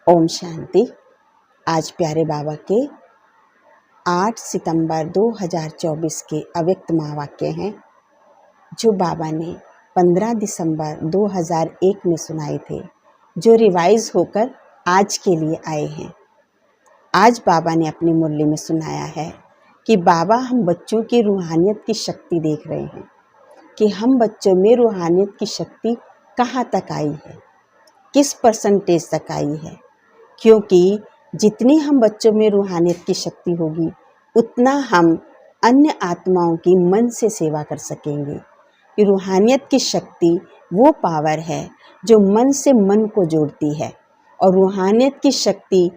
ओम शांति। आज प्यारे बाबा के 8 सितंबर 2024 के अव्यक्त महावाक्य हैं जो बाबा ने 15 दिसंबर 2001 में सुनाए थे, जो रिवाइज होकर आज के लिए आए हैं। आज बाबा ने अपनी मुरली में सुनाया है कि बाबा हम बच्चों की रूहानियत की शक्ति देख रहे हैं कि हम बच्चों में रूहानियत की शक्ति कहाँ तक आई है, किस परसेंटेज तक आई है। क्योंकि जितनी हम बच्चों में रूहानियत की शक्ति होगी उतना हम अन्य आत्माओं की मन से सेवा कर सकेंगे। कि रूहानियत की शक्ति वो पावर है जो मन से मन को जोड़ती है, और रूहानियत की शक्ति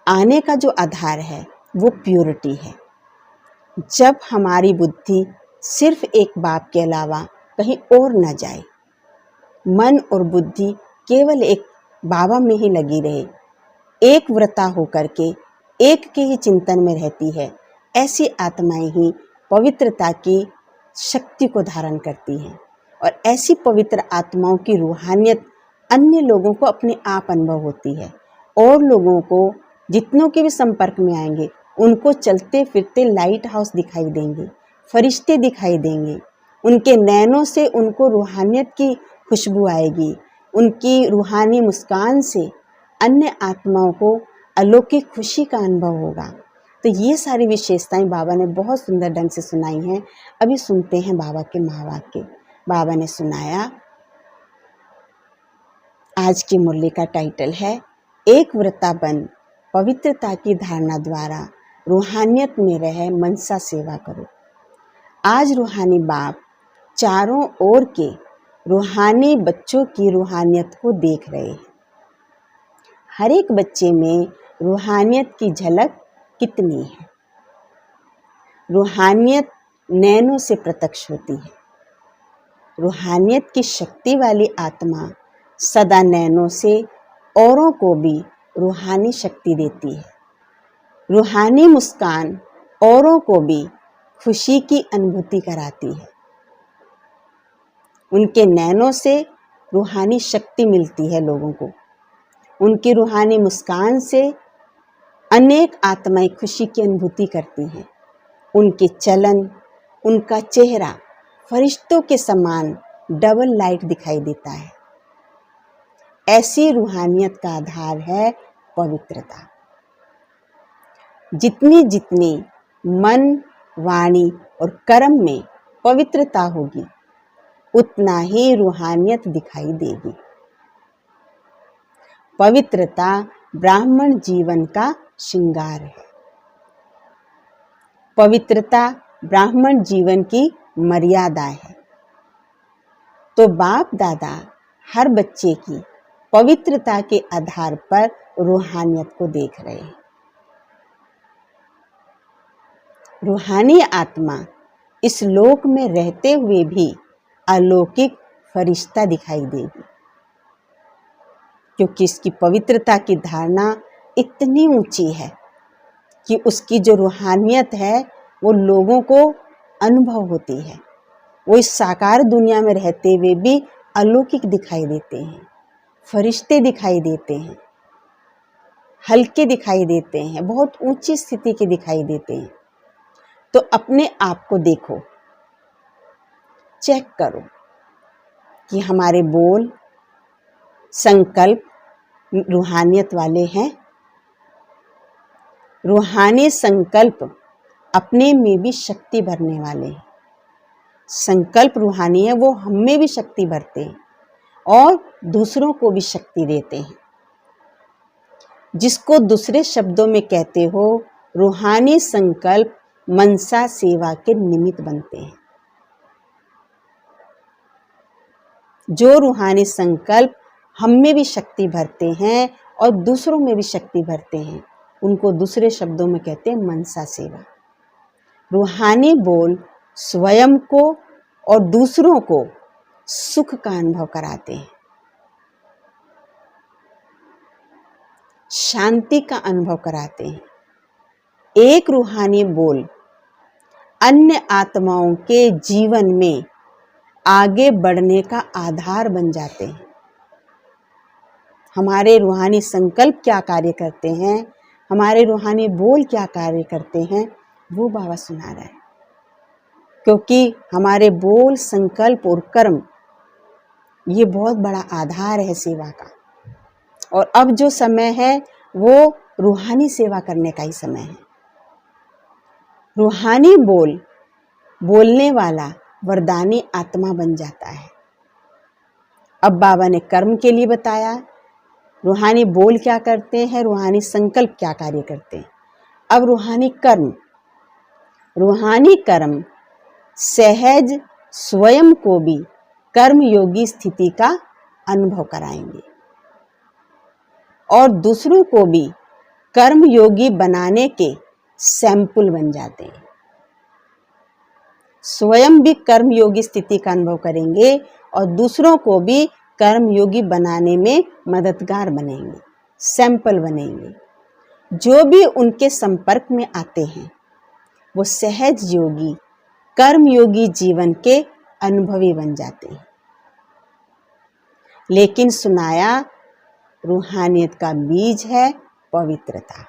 आने का जो आधार है वो प्योरिटी है। जब हमारी बुद्धि सिर्फ एक बाप के अलावा कहीं और न जाए, मन और बुद्धि केवल एक बाबा में ही लगी रहे, एक व्रता होकर के एक के ही चिंतन में रहती है, ऐसी आत्माएं ही पवित्रता की शक्ति को धारण करती हैं। और ऐसी पवित्र आत्माओं की रूहानियत अन्य लोगों को अपने आप अनुभव होती है, और लोगों को जितनों के भी संपर्क में आएंगे उनको चलते फिरते लाइट हाउस दिखाई देंगे, फरिश्ते दिखाई देंगे। उनके नैनों से उनको रूहानियत की खुशबू आएगी, उनकी रूहानी मुस्कान से अन्य आत्माओं को अलौकिक खुशी का अनुभव होगा। तो ये सारी विशेषताएं बाबा ने बहुत सुंदर ढंग से सुनाई हैं। अभी सुनते हैं बाबा के महावाक्य। बाबा ने सुनाया, आज की मुरली का टाइटल है एक व्रता बन पवित्रता की धारणा द्वारा रूहानियत में रह मनसा सेवा करो। आज रूहानी बाप चारों ओर के रूहानी बच्चों की रूहानियत को देख रहे हैं। हर एक बच्चे में रूहानियत की झलक कितनी है। रूहानियत नैनों से प्रत्यक्ष होती है। रूहानियत की शक्ति वाली आत्मा सदा नैनों से औरों को भी रूहानी शक्ति देती है। रूहानी मुस्कान औरों को भी खुशी की अनुभूति कराती है। उनके नैनों से रूहानी शक्ति मिलती है लोगों को। उनकी रूहानी मुस्कान से अनेक आत्माएं खुशी की अनुभूति करती हैं। उनके चलन, उनका चेहरा फरिश्तों के समान डबल लाइट दिखाई देता है। ऐसी रूहानियत का आधार है पवित्रता। जितनी जितनी मन, वाणी और कर्म में पवित्रता होगी उतना ही रूहानियत दिखाई देगी। पवित्रता ब्राह्मण जीवन का श्रृंगार है। पवित्रता ब्राह्मण जीवन की मर्यादा है। तो बाप दादा हर बच्चे की पवित्रता के आधार पर रूहानियत को देख रहे हैं। रूहानी आत्मा इस लोक में रहते हुए भी अलौकिक फरिश्ता दिखाई देगी, क्योंकि इसकी पवित्रता की धारणा इतनी ऊंची है कि उसकी जो रूहानियत है वो लोगों को अनुभव होती है। वो इस साकार दुनिया में रहते हुए भी अलौकिक दिखाई देते हैं, फरिश्ते दिखाई देते हैं, हल्के दिखाई देते हैं, बहुत ऊंची स्थिति के दिखाई देते हैं। तो अपने आप को देखो, चेक करो कि हमारे बोल, संकल्प रूहानियत वाले हैं। रूहानी संकल्प अपने में भी शक्ति भरने वाले हैं। संकल्प रूहानी है, वो हम में भी शक्ति भरते हैं और दूसरों को भी शक्ति देते हैं। जिसको दूसरे शब्दों में कहते हो, रूहानी संकल्प मनसा सेवा के निमित्त बनते हैं। जो रूहानी संकल्प हम में भी शक्ति भरते हैं और दूसरों में भी शक्ति भरते हैं, उनको दूसरे शब्दों में कहते हैं मनसा सेवा। रूहानी बोल स्वयं को और दूसरों को सुख का अनुभव कराते हैं, शांति का अनुभव कराते हैं। एक रूहानी बोल अन्य आत्माओं के जीवन में आगे बढ़ने का आधार बन जाते हैं। हमारे रूहानी संकल्प क्या कार्य करते हैं, हमारे रूहानी बोल क्या कार्य करते हैं, वो बाबा सुना रहा है। क्योंकि हमारे बोल, संकल्प और कर्म ये बहुत बड़ा आधार है सेवा का। और अब जो समय है वो रूहानी सेवा करने का ही समय है। रूहानी बोल बोलने वाला वरदानी आत्मा बन जाता है। अब बाबा ने कर्म के लिए बताया, रूहानी बोल क्या करते हैं, रूहानी संकल्प क्या कार्य करते हैं। अब रूहानी कर्म सहज स्वयं को भी कर्म योगी स्थिति का अनुभव कराएंगे और दूसरों को भी कर्म योगी बनाने के सैंपल बन जाते हैं। स्वयं भी कर्म योगी स्थिति का अनुभव करेंगे और दूसरों को भी कर्म योगी बनाने में मददगार बनेंगे, सैंपल बनेंगे। जो भी उनके संपर्क में आते हैं वो सहज योगी, कर्म योगी जीवन के अनुभवी बन जाते हैं। लेकिन सुनाया रूहानियत का बीज है पवित्रता।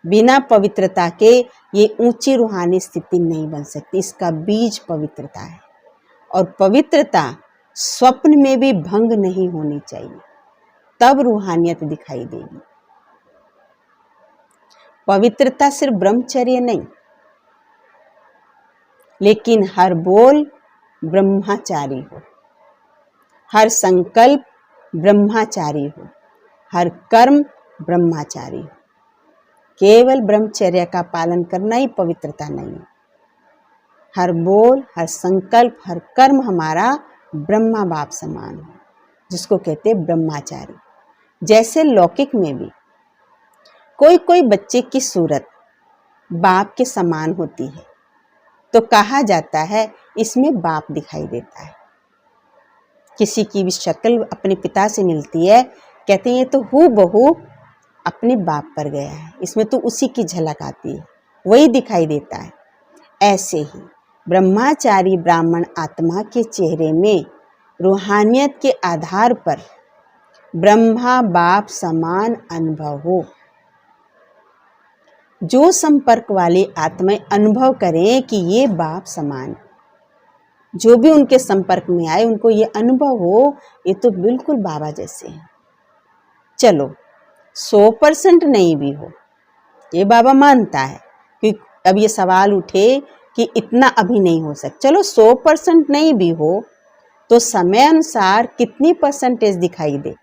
बिना पवित्रता के ये ऊंची रूहानी स्थिति नहीं बन सकती। इसका बीज पवित्रता है और पवित्रता स्वप्न में भी भंग नहीं होनी चाहिए, तब रूहानियत दिखाई देगी। पवित्रता सिर्फ ब्रह्मचर्य नहीं, लेकिन हर बोल ब्रह्मचारी हो, हर संकल्प ब्रह्मचारी हो, हर कर्म ब्रह्मचारी हो। केवल ब्रह्मचर्य का पालन करना ही पवित्रता नहीं है। हर बोल, हर संकल्प, हर कर्म हमारा ब्रह्मा बाप समान हो, जिसको कहते हैं ब्रह्मचारी। जैसे लौकिक में भी कोई कोई बच्चे की सूरत बाप के समान होती है तो कहा जाता है इसमें बाप दिखाई देता है। किसी की भी शक्ल अपने पिता से मिलती है, कहते हैं ये तो हूबहू अपने बाप पर गया है, इसमें तो उसी की झलक आती है, वही दिखाई देता है। ऐसे ही ब्रह्मचारी ब्राह्मण आत्मा के चेहरे में रूहानियत के आधार पर ब्रह्मा बाप समान अनुभव हो। जो संपर्क वाली आत्माएं अनुभव करें कि ये बाप समान, जो भी उनके संपर्क में आए उनको ये अनुभव हो ये तो बिल्कुल बाबा जैसे हैं। चलो 100% नहीं भी हो, ये बाबा मानता है कि अब ये सवाल उठे कि इतना अभी नहीं हो सकता। चलो 100% नहीं भी हो तो समय अनुसार कितनी परसेंटेज दिखाई दे,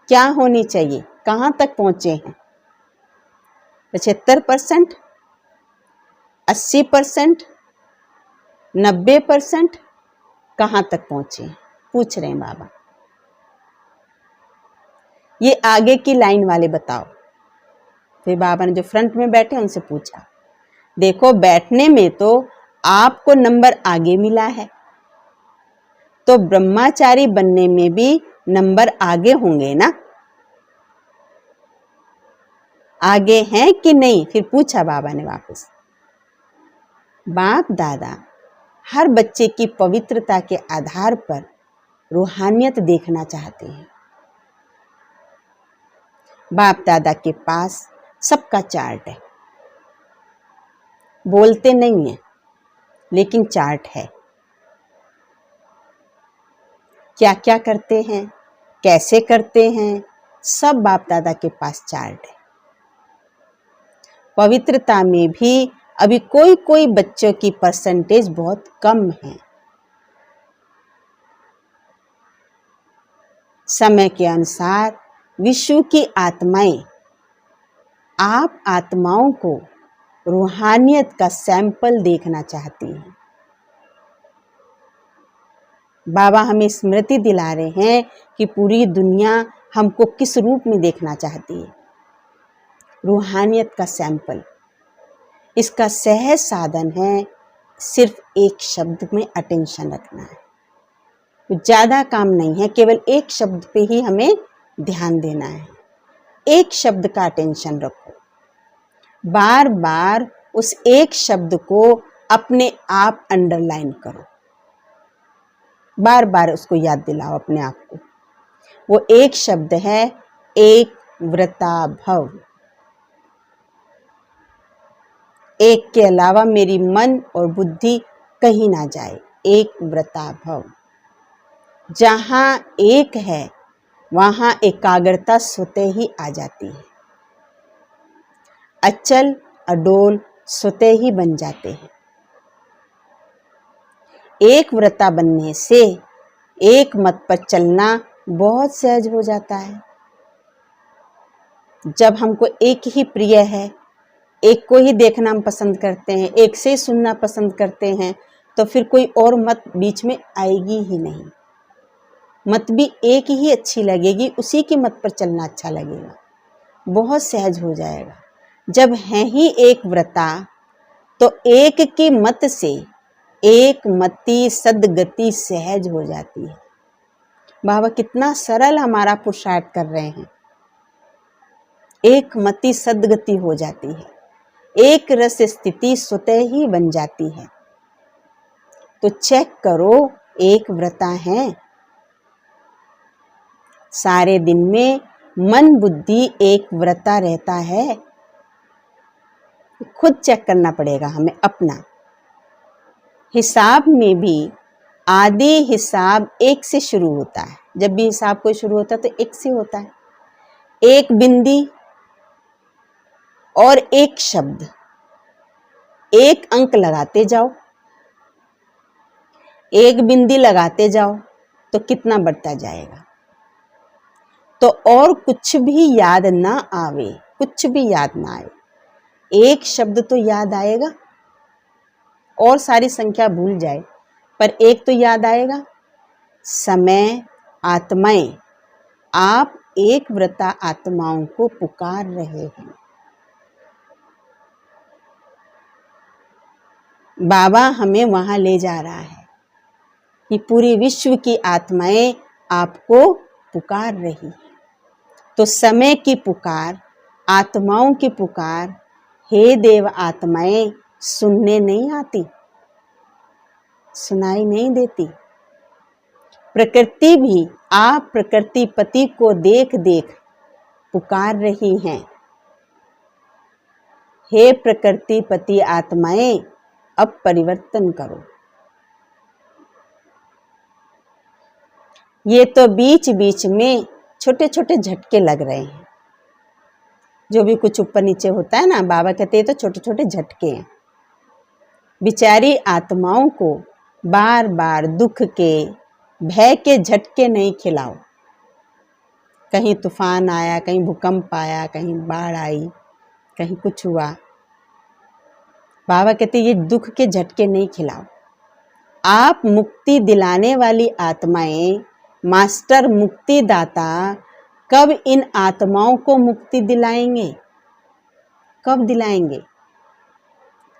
क्या होनी चाहिए, कहाँ तक पहुंचे हैं? 75%, 80%, 90%, कहाँ तक पहुंचे हैं? पूछ रहे हैं बाबा। ये आगे की लाइन वाले बताओ। फिर बाबा ने जो फ्रंट में बैठे उनसे पूछा, देखो बैठने में तो आपको नंबर आगे मिला है, तो ब्रह्मचारी बनने में भी नंबर आगे होंगे ना? आगे हैं कि नहीं? फिर पूछा बाबा ने वापस। बाप दादा हर बच्चे की पवित्रता के आधार पर रूहानियत देखना चाहते हैं। बाप दादा के पास सबका चार्ट है, बोलते नहीं है लेकिन चार्ट है। क्या क्या करते हैं, कैसे करते हैं, सब बाप दादा के पास चार्ट है। पवित्रता में भी अभी कोई कोई बच्चों की परसेंटेज बहुत कम है। समय के अनुसार विश्व की आत्माएं आप आत्माओं को रूहानियत का सैंपल देखना चाहती हैं। बाबा हमें स्मृति दिला रहे हैं कि पूरी दुनिया हमको किस रूप में देखना चाहती है। रूहानियत का सैंपल, इसका सहज साधन है सिर्फ एक शब्द में अटेंशन रखना है। ज़्यादा काम नहीं है, केवल एक शब्द पे ही हमें ध्यान देना है। एक शब्द का अटेंशन रखो, बार बार उस एक शब्द को अपने आप अंडरलाइन करो, बार बार उसको याद दिलाओ अपने आप को। वो एक शब्द है, एक व्रता भव। एक के अलावा मेरी मन और बुद्धि कहीं ना जाए, एक व्रता भव। जहां एक है वहां एकाग्रता स्वतः ही आ जाती है, अचल अडोल स्वतः ही बन जाते हैं। एक व्रता बनने से एक मत पर चलना बहुत सहज हो जाता है। जब हमको एक ही प्रिय है, एक को ही देखना हम पसंद करते हैं, एक से सुनना पसंद करते हैं, तो फिर कोई और मत बीच में आएगी ही नहीं। मत भी एक ही अच्छी लगेगी, उसी की मत पर चलना अच्छा लगेगा, बहुत सहज हो जाएगा। जब है ही एक व्रता तो एक की मत से एक मति सद्गति सहज हो जाती है। बाबा कितना सरल हमारा पुरुषार्थ कर रहे हैं। एक मति सद्गति हो जाती है, एक रस स्थिति स्वतः ही बन जाती है। तो चेक करो, एक व्रता है। सारे दिन में मन बुद्धि एक व्रता रहता है। खुद चेक करना पड़ेगा हमें अपना। हिसाब में भी आदि हिसाब एक से शुरू होता है। जब भी हिसाब कोई शुरू होता है तो एक से होता है। एक बिंदी और एक शब्द, एक अंक लगाते जाओ, एक बिंदी लगाते जाओ तो कितना बढ़ता जाएगा। तो और कुछ भी याद ना आवे, कुछ भी याद ना आए, एक शब्द तो याद आएगा, और सारी संख्या भूल जाए पर एक तो याद आएगा। समय आत्माएं, आप एक व्रता आत्माओं को पुकार रहे हैं। बाबा हमें वहां ले जा रहा है कि पूरी विश्व की आत्माएं आपको पुकार रही है। तो समय की पुकार, आत्माओं की पुकार, हे देव आत्माएं सुनने नहीं आती, सुनाई नहीं देती। प्रकृति भी आप प्रकृति पति को देख देख पुकार रही हैं। हे प्रकृति पति आत्माएं अब परिवर्तन करो। ये तो बीच बीच में छोटे छोटे झटके लग रहे हैं। जो भी कुछ ऊपर नीचे होता है ना, बाबा कहते हैं तो छोटे छोटे झटके हैं। बिचारी आत्माओं को बार बार दुख के, भय के झटके नहीं खिलाओ। कहीं तूफान आया, कहीं भूकंप आया, कहीं बाढ़ आई, कहीं कुछ हुआ, बाबा कहते ये दुख के झटके नहीं खिलाओ। आप मुक्ति दिलाने वाली आत्माएं, मास्टर मुक्ति दाता कब इन आत्माओं को मुक्ति दिलाएंगे? कब दिलाएंगे?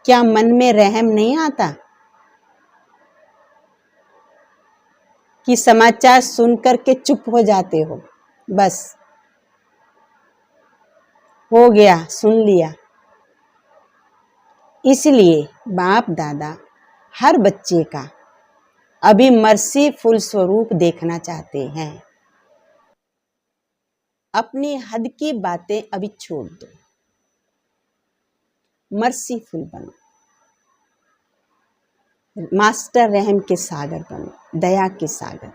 क्या मन में रहम नहीं आता कि समाचार सुनकर के चुप हो जाते हो? बस हो गया, सुन लिया। इसलिए बाप दादा हर बच्चे का अभी मर्सीफुल स्वरूप देखना चाहते हैं। अपनी हद की बातें अभी छोड़ दो, मर्सीफुल बनो, मास्टर रहम के सागर बनो, दया के सागर।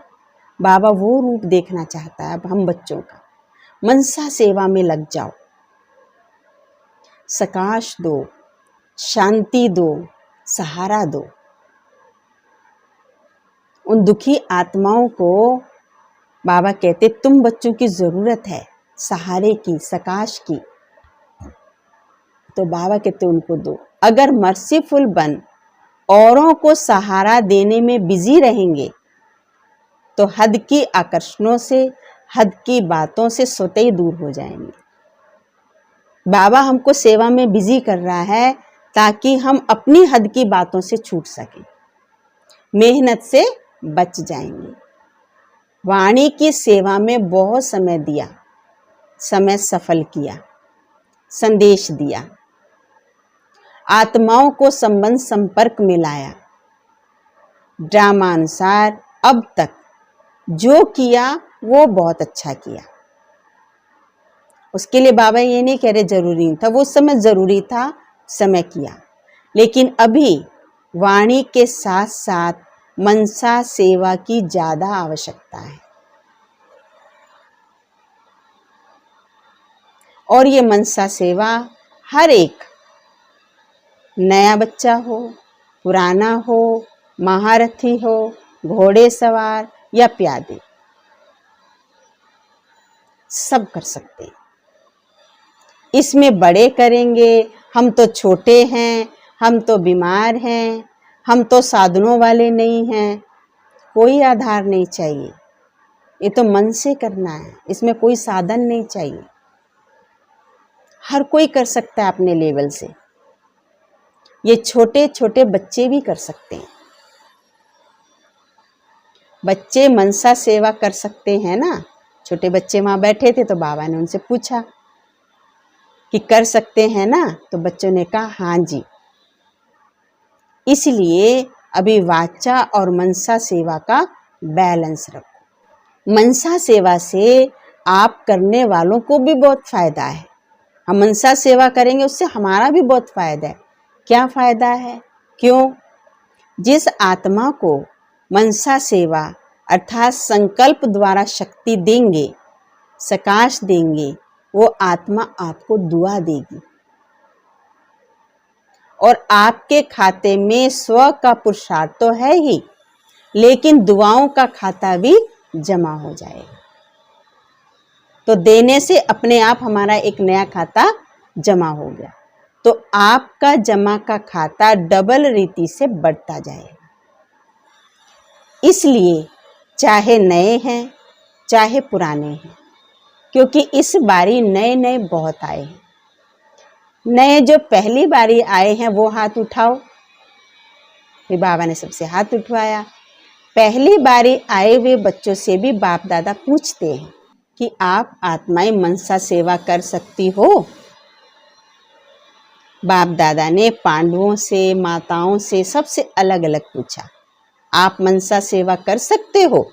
बाबा वो रूप देखना चाहता है अब हम बच्चों का। मनसा सेवा में लग जाओ, सकाश दो, शांति दो, सहारा दो। उन दुखी आत्माओं को बाबा कहते तुम बच्चों की जरूरत है सहारे की, सकाश की। तो बाबा कहते उनको दो। अगर मर्सीफुल बन औरों को सहारा देने में बिजी रहेंगे तो हद की आकर्षणों से, हद की बातों से स्वतः ही दूर हो जाएंगे। बाबा हमको सेवा में बिजी कर रहा है ताकि हम अपनी हद की बातों से छूट सकें, मेहनत से बच जाएंगे। वाणी की सेवा में बहुत समय दिया, समय सफल किया, संदेश दिया, आत्माओं को संबंध संपर्क में लाया। ड्रामा अनुसार अब तक जो किया वो बहुत अच्छा किया। उसके लिए बाबा ये नहीं कह रहे जरूरी नहीं था, वो उस समय जरूरी था, समय किया। लेकिन अभी वाणी के साथ साथ मनसा सेवा की ज्यादा आवश्यकता है। और ये मनसा सेवा हर एक, नया बच्चा हो, पुराना हो, महारथी हो, घोड़े सवार या प्यादे, सब कर सकते हैं। इसमें बड़े करेंगे, हम तो छोटे हैं, हम तो बीमार हैं, हम तो साधनों वाले नहीं हैं, कोई आधार नहीं चाहिए। ये तो मन से करना है, इसमें कोई साधन नहीं चाहिए। हर कोई कर सकता है अपने लेवल से। ये छोटे छोटे बच्चे भी कर सकते हैं। बच्चे मनसा सेवा कर सकते हैं ना। छोटे बच्चे वहां बैठे थे तो बाबा ने उनसे पूछा कि कर सकते हैं ना, तो बच्चों ने कहा हाँ जी। इसलिए अभी वाचा और मनसा सेवा का बैलेंस रखो। मनसा सेवा से आप करने वालों को भी बहुत फायदा है। हम मनसा सेवा करेंगे उससे हमारा भी बहुत फायदा है। क्या फायदा है? क्यों? जिस आत्मा को मनसा सेवा अर्थात संकल्प द्वारा शक्ति देंगे, सकाश देंगे, वो आत्मा आपको दुआ देगी और आपके खाते में स्व का पुरुषार्थ तो है ही, लेकिन दुआओं का खाता भी जमा हो जाएगा। तो देने से अपने आप हमारा एक नया खाता जमा हो गया। तो आपका जमा का खाता डबल रीति से बढ़ता जाएगा। इसलिए चाहे नए हैं चाहे पुराने हैं, क्योंकि इस बारी नए नए बहुत आए हैं। नए जो पहली बारी आए हैं वो हाथ उठाओ। फिर बाबा ने सबसे हाथ उठवाया। पहली बारी आए हुए बच्चों से भी बाप दादा पूछते हैं कि आप आत्माएं मनसा सेवा कर सकती हो? बाप दादा ने पांडवों से, माताओं से, सबसे अलग अलग पूछा, आप मनसा सेवा कर सकते हो?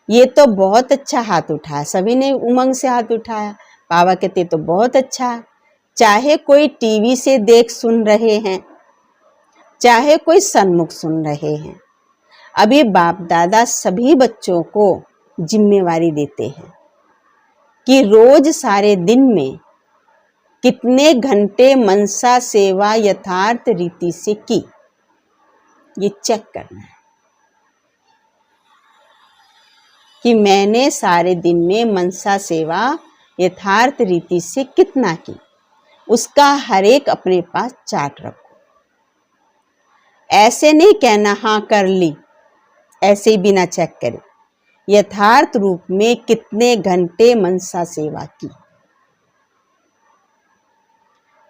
ये तो बहुत अच्छा हाथ उठाया। सभी ने उमंग से हाथ उठाया। बाबा कहते तो बहुत अच्छा। चाहे कोई टीवी से देख सुन रहे हैं, चाहे कोई सन्मुख सुन रहे हैं, अभी बाप दादा सभी बच्चों को जिम्मेवारी देते हैं कि रोज सारे दिन में कितने घंटे मनसा सेवा यथार्थ रीति से की, ये चेक करना है कि मैंने सारे दिन में मनसा सेवा यथार्थ रीति से कितना की। उसका हर एक अपने पास चार्ट रखो। ऐसे नहीं कहना हाँ कर ली, ऐसे ही बिना चेक करे। यथार्थ रूप में कितने घंटे मनसा सेवा की,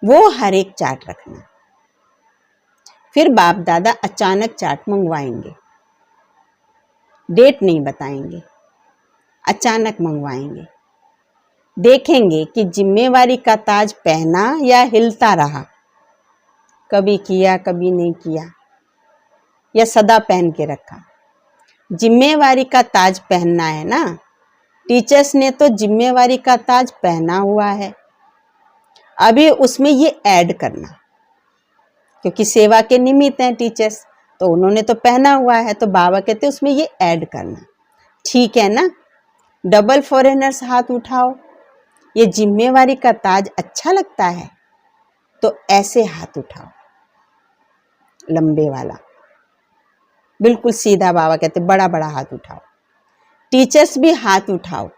वो हर एक चार्ट रखना। फिर बाप दादा अचानक चार्ट मंगवाएंगे, डेट नहीं बताएंगे, अचानक मंगवाएंगे। देखेंगे कि जिम्मेवारी का ताज पहना या हिलता रहा, कभी किया कभी नहीं किया, या सदा पहन के रखा। जिम्मेवारी का ताज पहनना है ना। टीचर्स ने तो जिम्मेवारी का ताज पहना हुआ है, अभी उसमें ये ऐड करना, क्योंकि सेवा के निमित्त हैं टीचर्स, तो उन्होंने तो पहना हुआ है, तो बाबा कहते उसमें ये ऐड करना। ठीक है ना? डबल फॉरेनर्स हाथ उठाओ। ये जिम्मेवारी का ताज अच्छा लगता है तो ऐसे हाथ उठाओ, लंबे वाला, बिल्कुल सीधा। बाबा कहते बड़ा बड़ा हाथ उठाओ। टीचर्स भी हाथ उठाओ,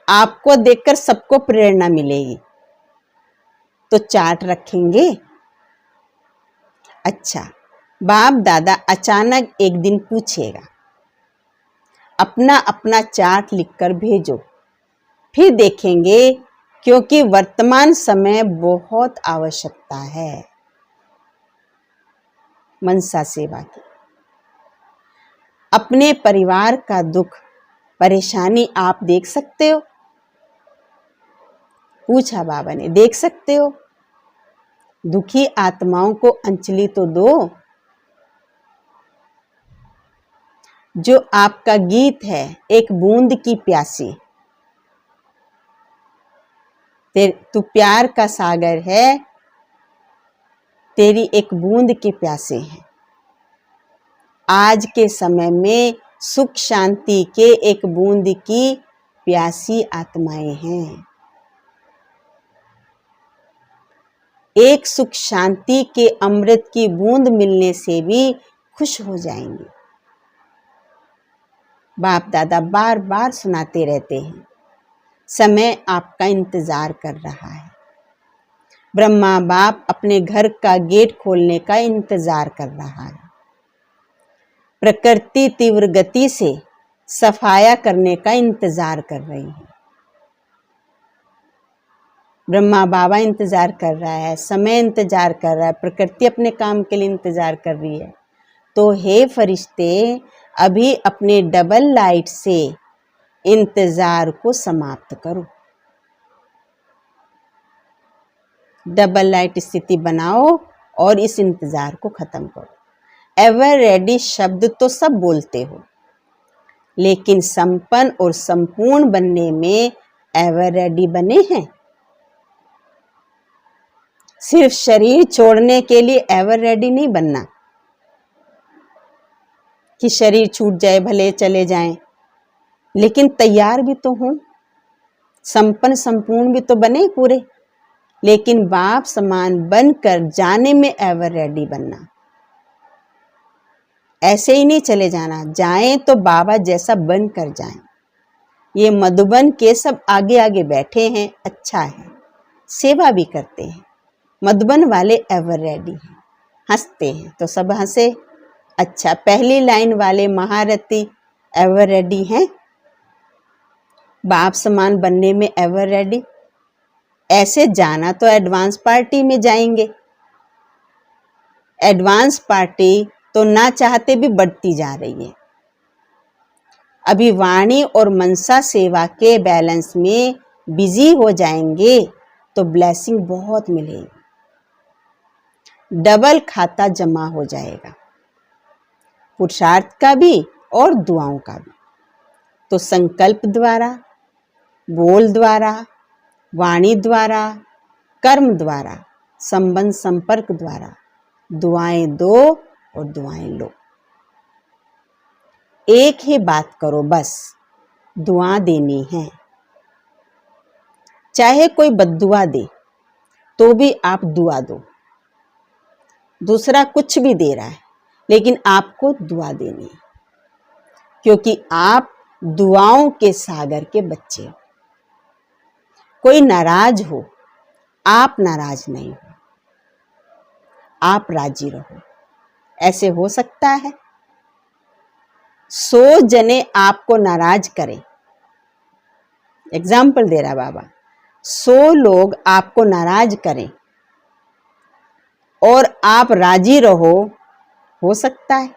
आपको देखकर सबको प्रेरणा मिलेगी। तो चार्ट रखेंगे। अच्छा, बाप दादा अचानक एक दिन पूछेगा, अपना अपना चार्ट लिखकर भेजो। फिर देखेंगे, क्योंकि वर्तमान समय बहुत आवश्यकता है मनसा सेवा की। अपने परिवार का दुख परेशानी आप देख सकते हो? पूछा बाबा ने, देख सकते हो? दुखी आत्माओं को अंजलि तो दो। जो आपका गीत है एक बूंद की प्यासी, तू प्यार का सागर है, तेरी एक बूंद के प्यासे हैं। आज के समय में सुख शांति के एक बूंद की प्यासी आत्माएं हैं। एक सुख शांति के अमृत की बूंद मिलने से भी खुश हो जाएंगे। बाप दादा बार बार सुनाते रहते हैं, समय आपका इंतजार कर रहा है। ब्रह्मा बाप अपने घर का गेट खोलने का इंतजार कर रहा है। प्रकृति तीव्र गति से सफाया करने का इंतजार कर रही है। ब्रह्मा बाबा इंतजार कर रहा है, समय इंतजार कर रहा है, प्रकृति अपने काम के लिए इंतजार कर रही है। तो हे फरिश्ते, अभी अपने डबल लाइट से इंतजार को समाप्त करो। डबल लाइट स्थिति बनाओ और इस इंतजार को खत्म करो। एवर रेडी शब्द तो सब बोलते हो, लेकिन संपन्न और संपूर्ण बनने में एवर रेडी बने हैं? सिर्फ शरीर छोड़ने के लिए एवर रेडी नहीं बनना कि शरीर छूट जाए भले चले जाएं, लेकिन तैयार भी तो हो, संपन्न संपूर्ण भी तो बने पूरे, लेकिन बाप समान बनकर जाने में एवर रेडी बनना। ऐसे ही नहीं चले जाना, जाएं तो बाबा जैसा बनकर जाएं। ये मधुबन के सब आगे आगे बैठे हैं, अच्छा है, सेवा भी करते हैं। मधुबन वाले एवर रेडी हैं, हंसते हैं तो सब हंसे, अच्छा। पहली लाइन वाले महारथी एवर रेडी हैं, बाप समान बनने में एवर रेडी। ऐसे जाना तो एडवांस पार्टी में जाएंगे। एडवांस पार्टी तो ना चाहते भी बढ़ती जा रही है। अभी वाणी और मनसा सेवा के बैलेंस में बिजी हो जाएंगे तो ब्लेसिंग बहुत मिलेगी, डबल खाता जमा हो जाएगा, पुरुषार्थ का भी और दुआओं का भी। तो संकल्प द्वारा, बोल द्वारा, वाणी द्वारा, कर्म द्वारा, संबंध संपर्क द्वारा दुआएं दो और दुआएं लो। एक ही बात करो, बस दुआ देनी है। चाहे कोई बद्दुआ दे तो भी आप दुआ दो। दूसरा कुछ भी दे रहा है, लेकिन आपको दुआ देनी है, क्योंकि आप दुआओं के सागर के बच्चे हो। कोई नाराज हो, आप नाराज नहीं हो, आप राजी रहो। ऐसे हो सकता है? 100 जने आपको नाराज करें, एग्जाम्पल दे रहा बाबा, 100 लोग आपको नाराज करें और आप राजी रहो, हो सकता है?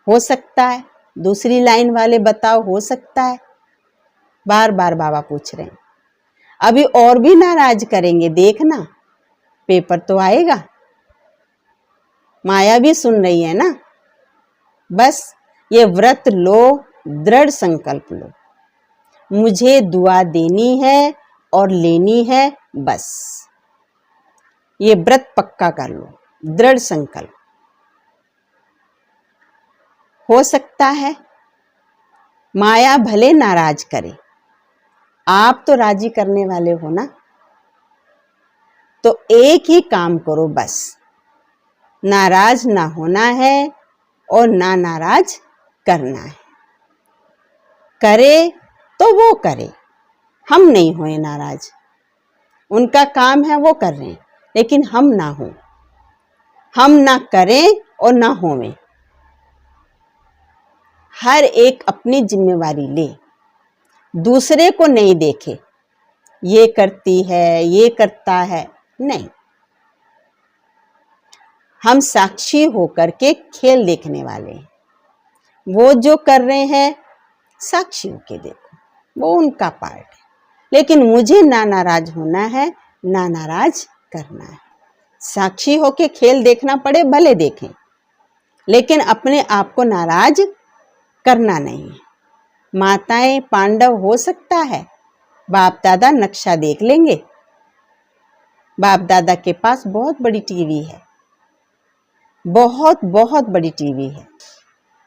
हो सकता है? दूसरी लाइन वाले बताओ, हो सकता है? बार बार बाबा पूछ रहे हैं। अभी और भी नाराज करेंगे, देखना पेपर तो आएगा। माया भी सुन रही है ना। बस ये व्रत लो, दृढ़ संकल्प लो, मुझे दुआ देनी है और लेनी है, बस ये व्रत पक्का कर लो, दृढ़ संकल्प। हो सकता है माया भले नाराज करे, आप तो राजी करने वाले हो ना। तो एक ही काम करो, बस नाराज ना होना है और ना नाराज करना है। करे तो वो करे, हम नहीं होए नाराज, उनका काम है वो कर रहे हैं, लेकिन हम ना हो, हम ना करें और ना होवें। हर एक अपनी जिम्मेवारी ले, दूसरे को नहीं देखे, ये करती है, ये करता है, नहीं। हम साक्षी होकर के खेल देखने वाले हैं। वो जो कर रहे हैं साक्षी होके देखो, वो उनका पार्ट है, लेकिन मुझे ना नाराज होना है, ना नाराज करना है। साक्षी होके खेल देखना पड़े भले देखें, लेकिन अपने आप को नाराज करना नहीं है। माताएं पांडव हो सकता है, बाप दादा नक्शा देख लेंगे। बाप दादा के पास बहुत बड़ी टीवी है, बहुत बहुत बड़ी टीवी है,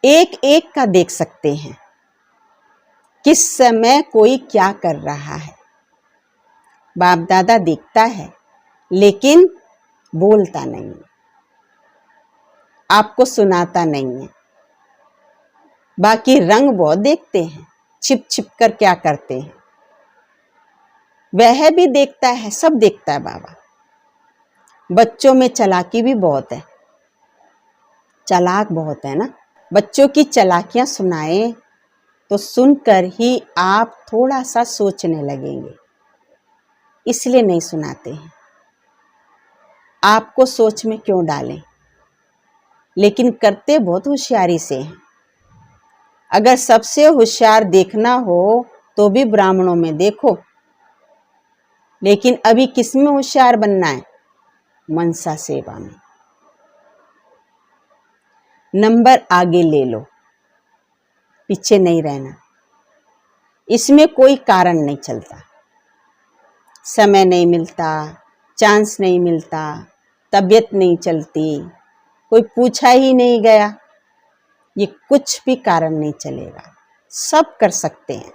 एक एक का देख सकते हैं किस समय कोई क्या कर रहा है। बाप दादा देखता है लेकिन बोलता नहीं है, आपको सुनाता नहीं है। बाकी रंग बहुत देखते हैं, छिप छिप कर क्या करते हैं वह भी देखता है, सब देखता है बाबा। बच्चों में चालाकी भी बहुत है, चालाक बहुत है ना। बच्चों की चालाकियां सुनाए तो सुनकर ही आप थोड़ा सा सोचने लगेंगे, इसलिए नहीं सुनाते हैं। आपको सोच में क्यों डालें, लेकिन करते बहुत होशियारी से हैं। अगर सबसे होशियार देखना हो तो भी ब्राह्मणों में देखो, लेकिन अभी किस में होशियार बनना है? मनसा सेवा में। नंबर आगे ले लो, पीछे नहीं रहना। इसमें कोई कारण नहीं चलता, समय नहीं मिलता, चांस नहीं मिलता, तबीयत नहीं चलती, कोई पूछा ही नहीं गया, ये कुछ भी कारण नहीं चलेगा। सब कर सकते हैं,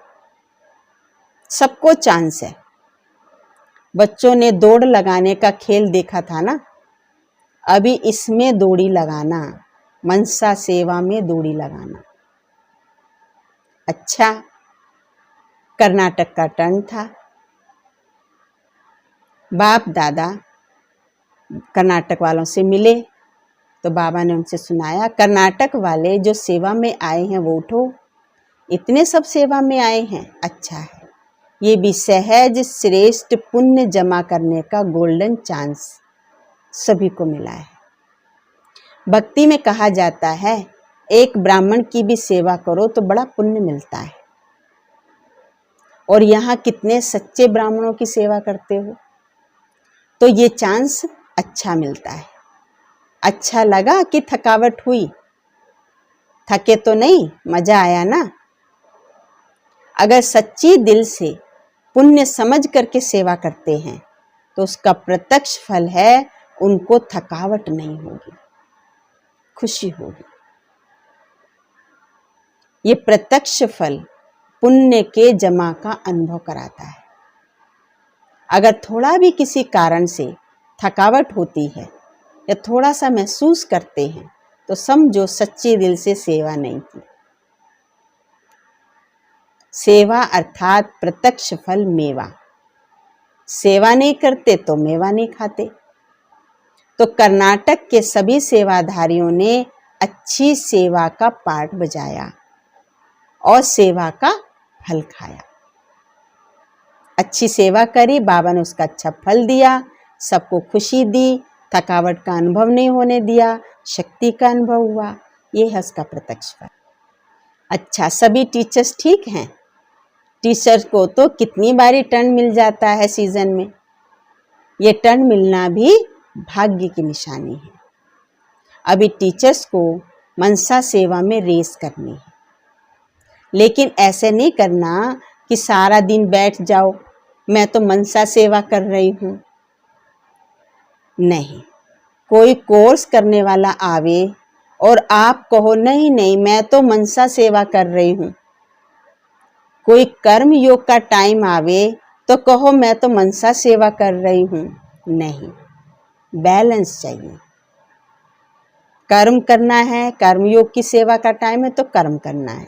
सबको चांस है। बच्चों ने दौड़ लगाने का खेल देखा था ना, अभी इसमें दौड़ी लगाना, मनसा सेवा में दौड़ी लगाना। अच्छा, कर्नाटक का टर्न था। बाप दादा कर्नाटक वालों से मिले तो बाबा ने उनसे सुनाया, कर्नाटक वाले जो सेवा में आए हैं वो उठो, इतने सब सेवा में आए हैं, अच्छा है। ये भी सहज श्रेष्ठ पुण्य जमा करने का गोल्डन चांस सभी को मिला है। भक्ति में कहा जाता है एक ब्राह्मण की भी सेवा करो तो बड़ा पुण्य मिलता है। और यहाँ कितने सच्चे ब्राह्मणों की सेवा करते हो, तो ये चांस अच्छा मिलता है। अच्छा लगा कि थकावट हुई? थके तो नहीं, मजा आया ना। अगर सच्ची दिल से पुण्य समझ करके सेवा करते हैं तो उसका प्रत्यक्ष फल है, उनको थकावट नहीं होगी, खुशी होगी। ये प्रत्यक्ष फल पुण्य के जमा का अनुभव कराता है। अगर थोड़ा भी किसी कारण से थकावट होती है या थोड़ा सा महसूस करते हैं तो समझो सच्चे दिल से सेवा नहीं की। सेवा अर्थात प्रत्यक्ष फल मेवा। सेवा नहीं करते तो मेवा नहीं खाते। तो कर्नाटक के सभी सेवाधारियों ने अच्छी सेवा का पाठ बजाया और सेवा का फल खाया। अच्छी सेवा करी, बाबा ने उसका अच्छा फल दिया, सबको खुशी दी, थकावट का अनुभव नहीं होने दिया, शक्ति का अनुभव हुआ। ये है उसका प्रत्यक्ष फल। अच्छा, सभी टीचर्स ठीक हैं? टीचर्स को तो कितनी बारी टर्न मिल जाता है सीजन में। ये टर्न मिलना भी भाग्य की निशानी है। अभी टीचर्स को मनसा सेवा में रेस करनी है, लेकिन ऐसे नहीं करना कि सारा दिन बैठ जाओ, मैं तो मनसा सेवा कर रही हूँ। नहीं, कोई कोर्स करने वाला आवे और आप कहो नहीं नहीं मैं तो मनसा सेवा कर रही हूँ। कोई कर्म योग का टाइम आवे तो कहो मैं तो मनसा सेवा कर रही हूँ। नहीं, बैलेंस चाहिए। कर्म करना है, कर्म योग की सेवा का टाइम है तो कर्म करना है।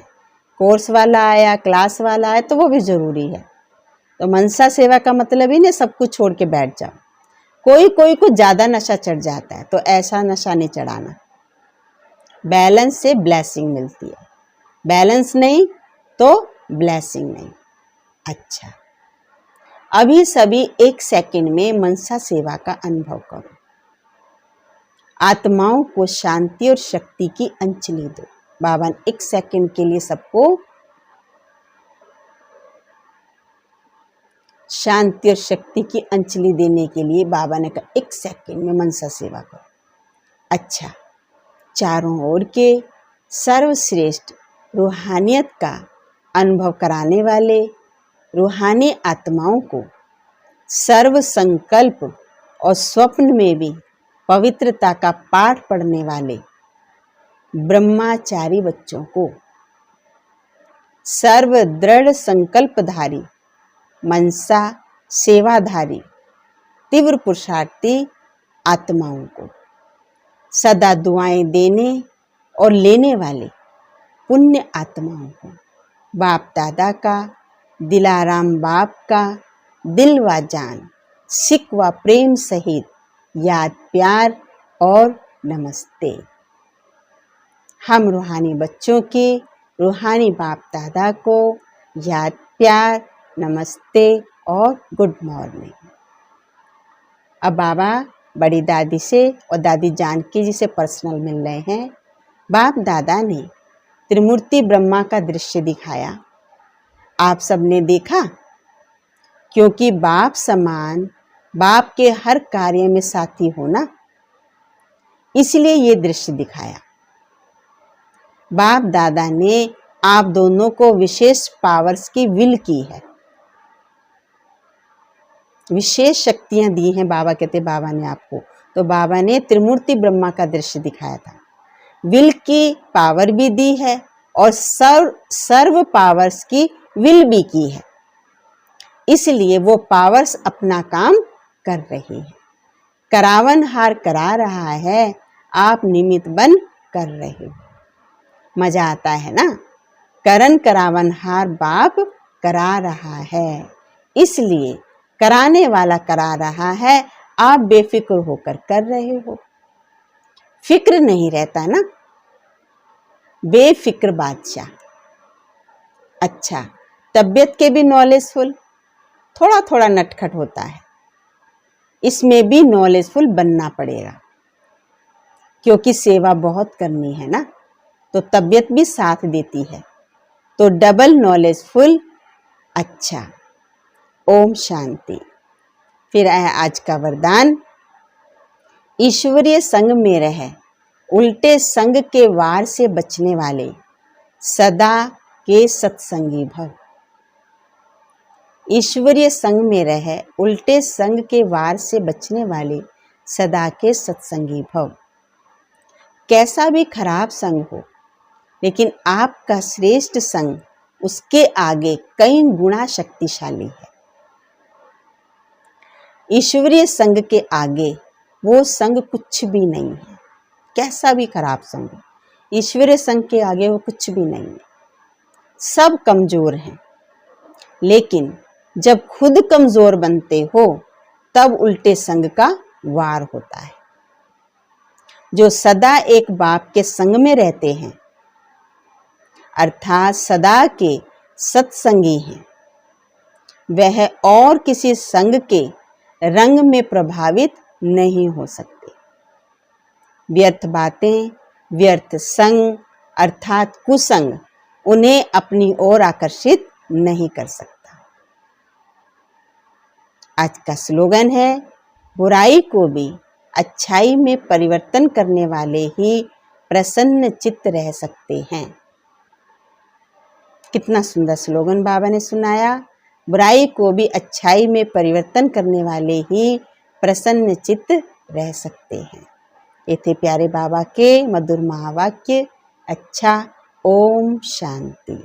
कोर्स वाला आया, क्लास वाला आया तो वो भी जरूरी है। तो मनसा सेवा का मतलब ही नहीं सब कुछ छोड़ के बैठ जाओ। कोई को ज्यादा नशा चढ़ जाता है तो ऐसा नशा नहीं चढ़ाना। बैलेंस से ब्लेसिंग मिलती है, बैलेंस नहीं तो ब्लेसिंग नहीं। अच्छा, अभी सभी एक सेकंड में मनसा सेवा का अनुभव करो। आत्माओं को शांति और शक्ति की अंजलि दो। बाबा ने एक सेकंड के लिए सबको शांति और शक्ति की अंजलि देने के लिए बाबा ने कहा एक सेकंड में मनसा सेवा करो। अच्छा, चारों ओर के सर्वश्रेष्ठ रूहानियत का अनुभव कराने वाले रूहानी आत्माओं को सर्व संकल्प और स्वप्न में भी पवित्रता का पाठ पढ़ने वाले ब्रह्मचारी बच्चों को सर्व दृढ़ संकल्पधारी मनसा सेवाधारी तीव्र पुरुषार्थी आत्माओं को सदा दुआएं देने और लेने वाले पुण्य आत्माओं को बाप दादा का दिलाराम बाप का दिल व जान सिक व प्रेम सहित याद प्यार और नमस्ते। हम रूहानी बच्चों के रूहानी बाप दादा को याद प्यार नमस्ते और गुड मॉर्निंग। अब बाबा बड़ी दादी से और दादी जानकी जी से पर्सनल मिल रहे हैं। बाप दादा ने त्रिमूर्ति ब्रह्मा का दृश्य दिखाया, आप सबने देखा। क्योंकि बाप समान बाप के हर कार्य में साथी होना, इसलिए ये दृश्य दिखाया। बाप दादा ने आप दोनों को विशेष पावर्स की विल की है, विशेष शक्तियां दी हैं। बाबा कहते बाबा ने आपको, तो बाबा ने त्रिमूर्ति ब्रह्मा का दृश्य दिखाया था। विल की पावर भी दी है और सर्व पावर्स की विल भी की है, इसलिए वो पावर्स अपना काम कर रही है। करावन हार करा रहा है, आप निमित्त बन कर रहे हो। मजा आता है ना। करन करावन हार बाप करा रहा है, इसलिए कराने वाला करा रहा है, आप बेफिक्र होकर कर रहे हो। फिक्र नहीं रहता ना, बेफिक्र बादशाह। अच्छा, तबीयत के भी नॉलेजफुल, थोड़ा थोड़ा नटखट होता है, इसमें भी नॉलेजफुल बनना पड़ेगा, क्योंकि सेवा बहुत करनी है ना, तो तबीयत भी साथ देती है, तो डबल नॉलेजफुल। अच्छा, ओम शांति। फिर आया आज का वरदान, ईश्वरीय संग में रह उल्टे संग के वार से बचने वाले सदा के सत्संगी भव। ईश्वरीय संग में रह उल्टे संग के वार से बचने वाले सदा के सत्संगी भव। कैसा भी खराब संग हो, लेकिन आपका श्रेष्ठ संग उसके आगे कई गुना शक्तिशाली है। ईश्वरीय संग के आगे वो संग कुछ भी नहीं है, कैसा भी खराब संग हो, ईश्वरीय संग के आगे वो कुछ भी नहीं है। सब कमजोर हैं, लेकिन जब खुद कमजोर बनते हो तब उल्टे संग का वार होता है। जो सदा एक बाप के संग में रहते हैं, अर्थात सदा के सत्संगी हैं, वह और किसी संग के रंग में प्रभावित नहीं हो सकते। व्यर्थ बातें, व्यर्थ संग अर्थात कुसंग उन्हें अपनी ओर आकर्षित नहीं कर सकता। आज का स्लोगन है, बुराई को भी अच्छाई में परिवर्तन करने वाले ही प्रसन्न चित्त रह सकते हैं। कितना सुंदर स्लोगन बाबा ने सुनाया। बुराई को भी अच्छाई में परिवर्तन करने वाले ही प्रसन्न चित्त रह सकते हैं। ये थे प्यारे बाबा के मधुर महावाक्य। अच्छा, ओम शांति।